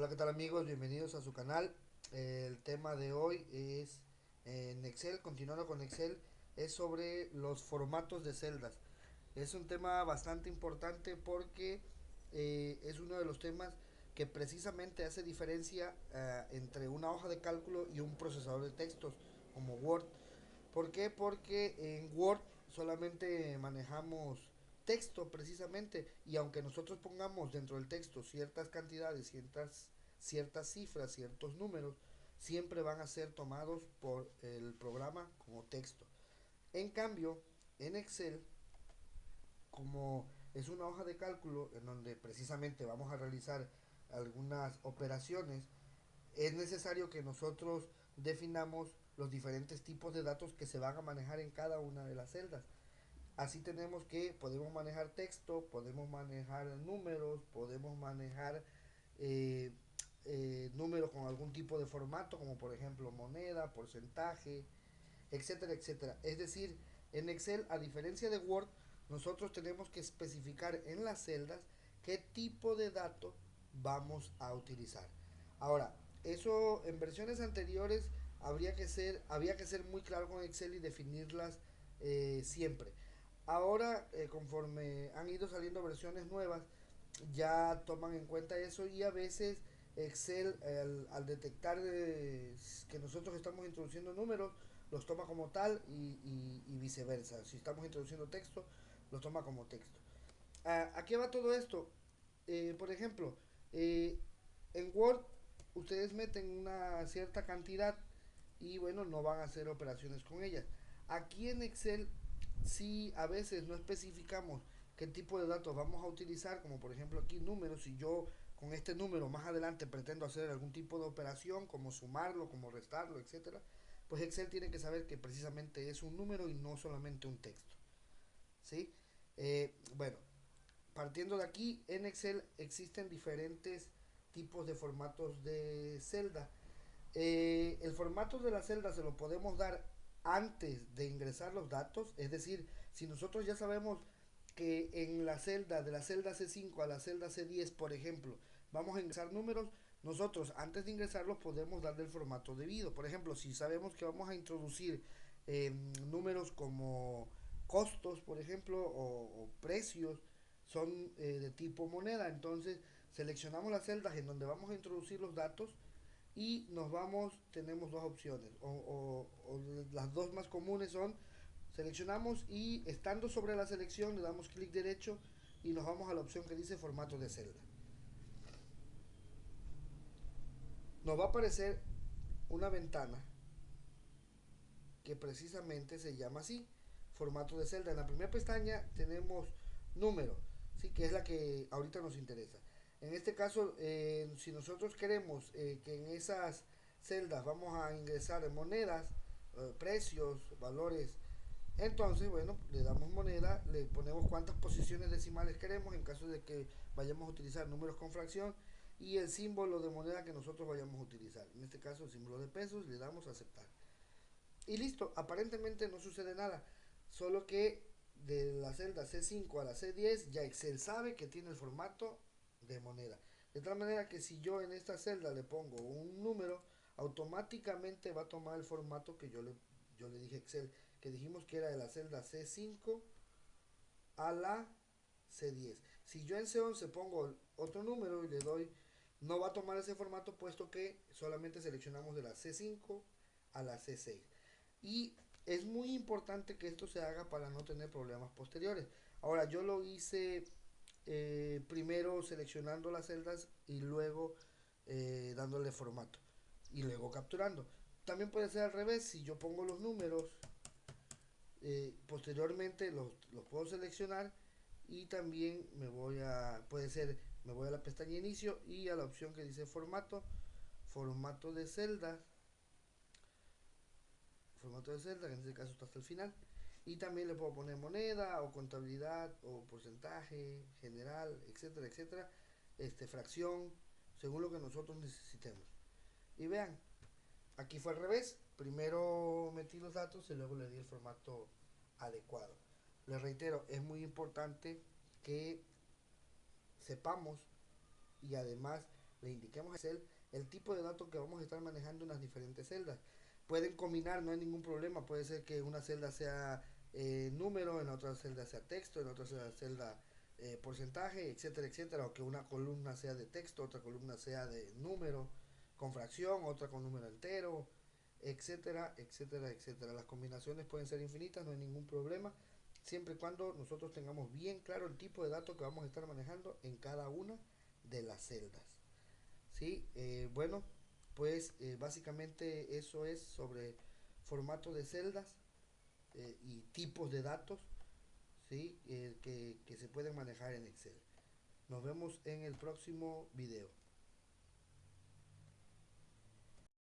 Hola, ¿qué tal amigos? Bienvenidos a su canal. El tema de hoy es en Excel, continuando con Excel, es sobre los formatos de celdas. Es un tema bastante importante porque es uno de los temas que precisamente hace diferencia entre una hoja de cálculo y un procesador de textos como Word. ¿Por qué? Porque en Word solamente manejamos texto precisamente y aunque nosotros pongamos dentro del texto ciertas cantidades, ciertas cifras, ciertos números, siempre van a ser tomados por el programa como texto. En cambio, en Excel, como es una hoja de cálculo en donde precisamente vamos a realizar algunas operaciones, es necesario que nosotros definamos los diferentes tipos de datos que se van a manejar en cada una de las celdas. Así tenemos que podemos manejar texto, podemos manejar números, podemos manejar eh, números con algún tipo de formato, como por ejemplo moneda, porcentaje, etcétera, etcétera. Es decir, en Excel, a diferencia de Word, nosotros tenemos que especificar en las celdas qué tipo de dato vamos a utilizar. Ahora, eso en versiones anteriores había que ser muy claro con Excel y definirlas siempre. Ahora, conforme han ido saliendo versiones nuevas, ya toman en cuenta eso y a veces Excel al detectar que nosotros estamos introduciendo números, los toma como tal y viceversa. Si estamos introduciendo texto, los toma como texto. ¿A qué va todo esto? Por ejemplo, eh, en Word ustedes meten una cierta cantidad y bueno, no van a hacer operaciones con ellas. Aquí en Excel, si a veces no especificamos qué tipo de datos vamos a utilizar, como por ejemplo aquí números, si yo con este número más adelante pretendo hacer algún tipo de operación, como sumarlo, como restarlo, etcétera, pues Excel tiene que saber que precisamente es un número y no solamente un texto. ¿Sí? Bueno, partiendo de aquí, en Excel existen diferentes tipos de formatos de celda. El formato de la celda se lo podemos dar antes de ingresar los datos, es decir, si nosotros ya sabemos que en la celda, de la celda C5 a la celda C10, por ejemplo, vamos a ingresar números, nosotros antes de ingresarlos podemos darle el formato debido. Por ejemplo, si sabemos que vamos a introducir números como costos, por ejemplo, o precios, son de tipo moneda, entonces seleccionamos las celdas en donde vamos a introducir los datos y nos vamos, tenemos dos opciones, o las dos más comunes son, seleccionamos y estando sobre la selección le damos clic derecho y nos vamos a la opción que dice formato de celda. Nos va a aparecer una ventana que precisamente se llama así, formato de celda. En la primera pestaña tenemos número, ¿sí? Que es la que ahorita nos interesa. En este caso, si nosotros queremos que en esas celdas vamos a ingresar monedas, precios, valores, entonces, bueno, le damos moneda, le ponemos cuántas posiciones decimales queremos en caso de que vayamos a utilizar números con fracción y el símbolo de moneda que nosotros vayamos a utilizar. En este caso, el símbolo de pesos, le damos a aceptar. Y listo, aparentemente no sucede nada. Solo que de la celda C5 a la C10 ya Excel sabe que tiene el formato de moneda. De tal manera que si yo en esta celda le pongo un número, automáticamente va a tomar el formato que yo le dije a Excel, que dijimos que era de la celda C5 a la C10. Si yo en C11 pongo otro número y le doy, no va a tomar ese formato puesto que solamente seleccionamos de la C5 a la C6. Y es muy importante que esto se haga para no tener problemas posteriores. Ahora, yo lo hice primero seleccionando las celdas y luego dándole formato y luego capturando. También puede ser al revés, si yo pongo los números, posteriormente los puedo seleccionar y también puede ser, me voy a la pestaña inicio y a la opción que dice formato, formato de celdas, formato de celda, que en este caso está hasta el final. Y también le puedo poner moneda o contabilidad o porcentaje, general, etcétera, etcétera. Fracción, según lo que nosotros necesitemos. Y vean, aquí fue al revés. Primero metí los datos y luego le di el formato adecuado. Les reitero, es muy importante que sepamos y además le indiquemos a Excel el tipo de datos que vamos a estar manejando en las diferentes celdas. Pueden combinar, no hay ningún problema. Puede ser que una celda sea número, en otra celda sea texto, en otra celda porcentaje, etcétera, etcétera. O que una columna sea de texto, otra columna sea de número con fracción, otra con número entero, etcétera, etcétera, etcétera. Las combinaciones pueden ser infinitas, no hay ningún problema, siempre y cuando nosotros tengamos bien claro el tipo de datos que vamos a estar manejando en cada una de las celdas. ¿Sí? Bueno, pues básicamente eso es sobre formato de celdas y tipos de datos, ¿sí? Que se pueden manejar en Excel. Nos vemos en el próximo video.